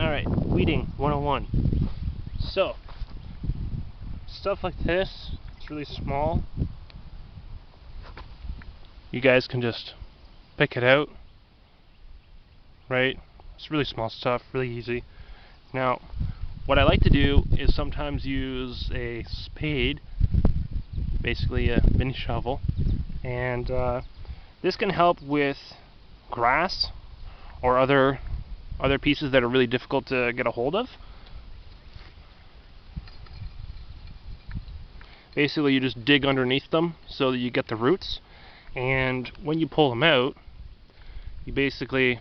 Alright, weeding 101. So, stuff like this, it's really small. You guys can just pick it out, right? It's really small stuff, really easy. Now, what I like to do is sometimes use a spade, basically a mini shovel, and this can help with grass or other pieces that are really difficult to get a hold of. Basically, you just dig underneath them so that you get the roots, and when you pull them out, you basically,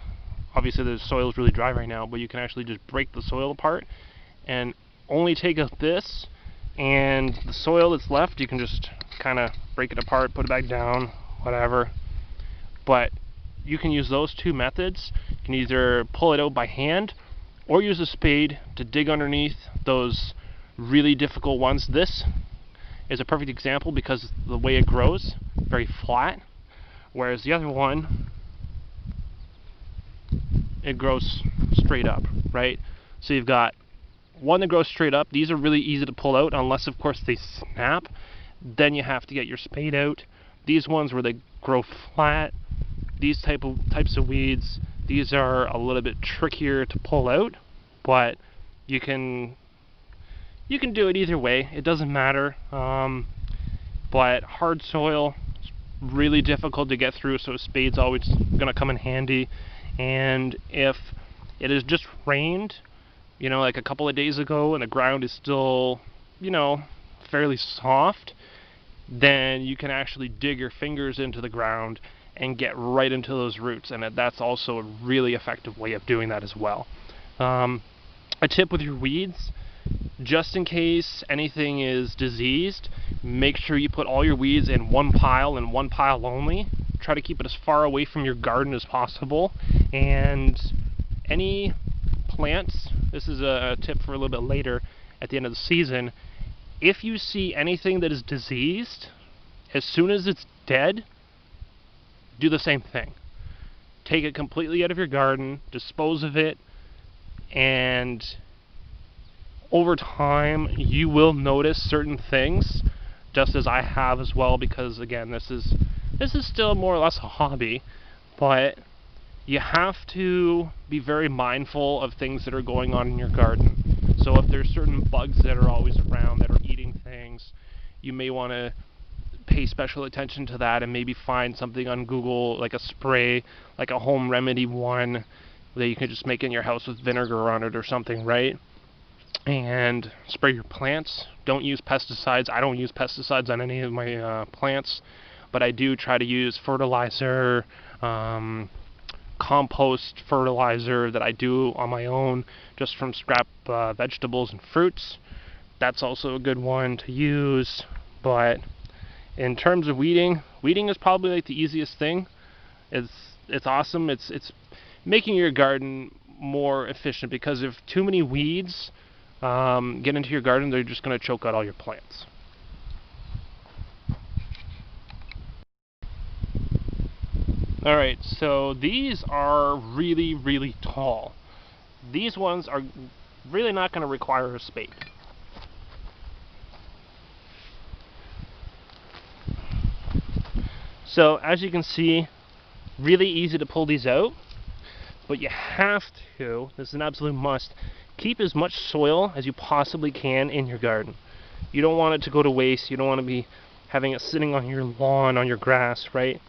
obviously the soil is really dry right now, but you can actually just break the soil apart and only take out this, and the soil that's left you can just kind of break it apart, put it back down, whatever. But you can use those two methods. You can either pull it out by hand or use a spade to dig underneath those really difficult ones. This is a perfect example because the way it grows, very flat, whereas the other one, it grows straight up, right? So you've got one that grows straight up. These are really easy to pull out unless of course they snap. Then you have to get your spade out. These ones where they grow flat, these types of weeds, these are a little bit trickier to pull out, but you can do it either way. It doesn't matter. But hard soil is really difficult to get through, so a spade's always going to come in handy. And if it has just rained, like a couple of days ago, and the ground is still, fairly soft, then you can actually dig your fingers into the ground and get right into those roots, and that's also a really effective way of doing that as well. A tip with your weeds, just in case anything is diseased, make sure you put all your weeds in one pile and one pile only. Try to keep it as far away from your garden as possible. And any plants, this is a tip for a little bit later at the end of the season, if you see anything that is diseased, as soon as it's dead, do the same thing. Take it completely out of your garden, dispose of it, and over time you will notice certain things, just as I have as well, because again, this is still more or less a hobby, but you have to be very mindful of things that are going on in your garden. So if there's certain bugs that are always around that are eating things, you may want to pay special attention to that and maybe find something on Google, like a spray, like a home remedy one that you can just make in your house with vinegar on it or something, right? And spray your plants. Don't use pesticides. I don't use pesticides on any of my plants, but I do try to use fertilizer, compost fertilizer that I do on my own just from scrap vegetables and fruits. That's also a good one to use. But in terms of weeding is probably like the easiest thing. It's awesome. It's making your garden more efficient, because if too many weeds get into your garden, they're just going to choke out all your plants. Alright, so these are really, really tall. These ones are really not going to require a spade. So as you can see, really easy to pull these out, but you have to, this is an absolute must, keep as much soil as you possibly can in your garden. You don't want it to go to waste. You don't want to be having it sitting on your lawn, on your grass, right?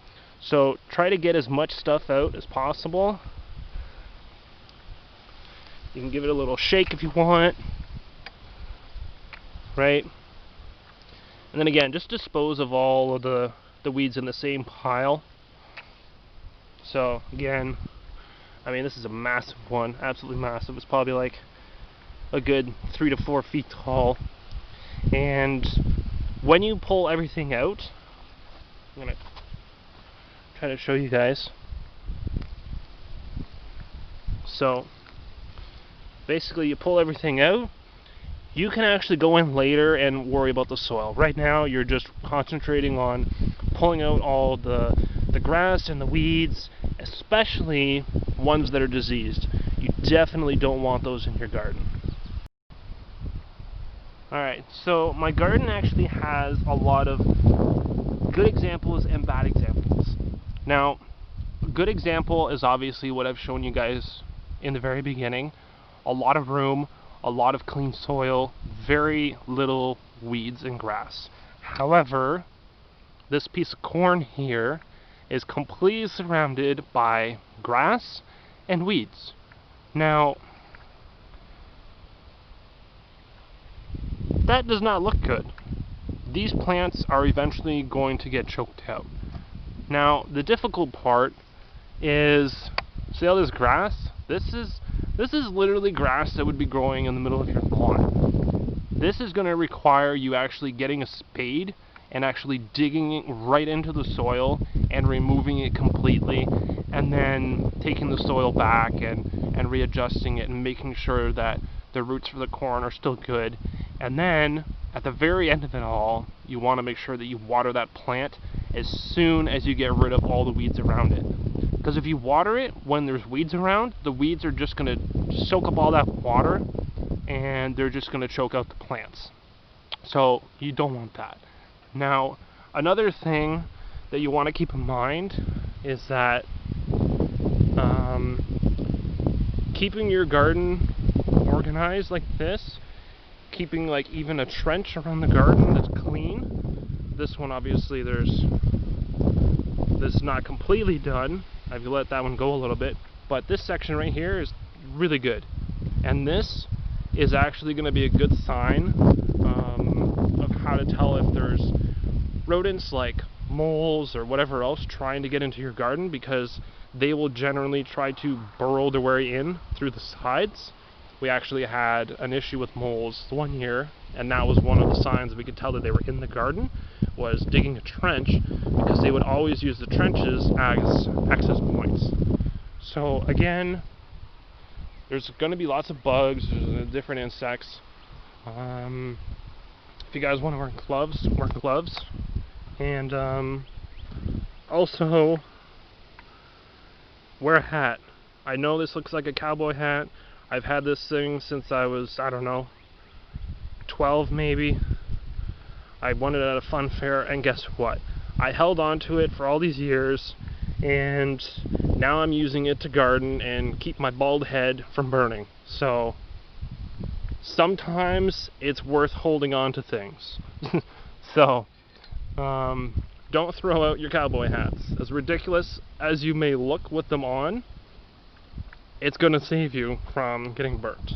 So try to get as much stuff out as possible. You can give it a little shake if you want, right? And then again, just dispose of all of the weeds in the same pile. So again, I mean, this is a massive one, absolutely massive. It's probably like a good 3 to 4 feet tall. And when you pull everything out, I'm gonna try to show you guys. So basically you pull everything out, you can actually go in later and worry about the soil. Right now you're just concentrating on pulling out all the grass and the weeds, especially ones that are diseased. You definitely don't want those in your garden. Alright, so my garden actually has a lot of good examples and bad examples. Now, a good example is obviously what I've shown you guys in the very beginning. A lot of room, a lot of clean soil, very little weeds and grass. However, this piece of corn here is completely surrounded by grass and weeds. Now, that does not look good. These plants are eventually going to get choked out. Now, the difficult part is, see all this grass? This is literally grass that would be growing in the middle of your lawn. This is going to require you actually getting a spade and actually digging it right into the soil and removing it completely, and then taking the soil back and readjusting it and making sure that the roots for the corn are still good. And then at the very end of it all, you want to make sure that you water that plant as soon as you get rid of all the weeds around it. Because if you water it when there's weeds around, the weeds are just going to soak up all that water and they're just going to choke out the plants. So you don't want that. Now, another thing that you want to keep in mind is that keeping your garden organized like this, keeping like even a trench around the garden that's clean. This one obviously this is not completely done. I've let that one go a little bit, but this section right here is really good, and this is actually going to be a good sign of how to tell if there's rodents like moles or whatever else trying to get into your garden, because they will generally try to burrow their way in through the sides. We actually had an issue with moles one year, and that was one of the signs we could tell that they were in the garden, was digging a trench, because they would always use the trenches as access points. So again, there's going to be lots of bugs, different insects. If you guys want to wear gloves, wear gloves. And also, wear a hat. I know this looks like a cowboy hat. I've had this thing since I was, I don't know, 12 maybe. I won it at a fun fair, and guess what? I held on to it for all these years, and now I'm using it to garden and keep my bald head from burning. So, sometimes it's worth holding on to things. So, don't throw out your cowboy hats. As ridiculous as you may look with them on, it's going to save you from getting burnt.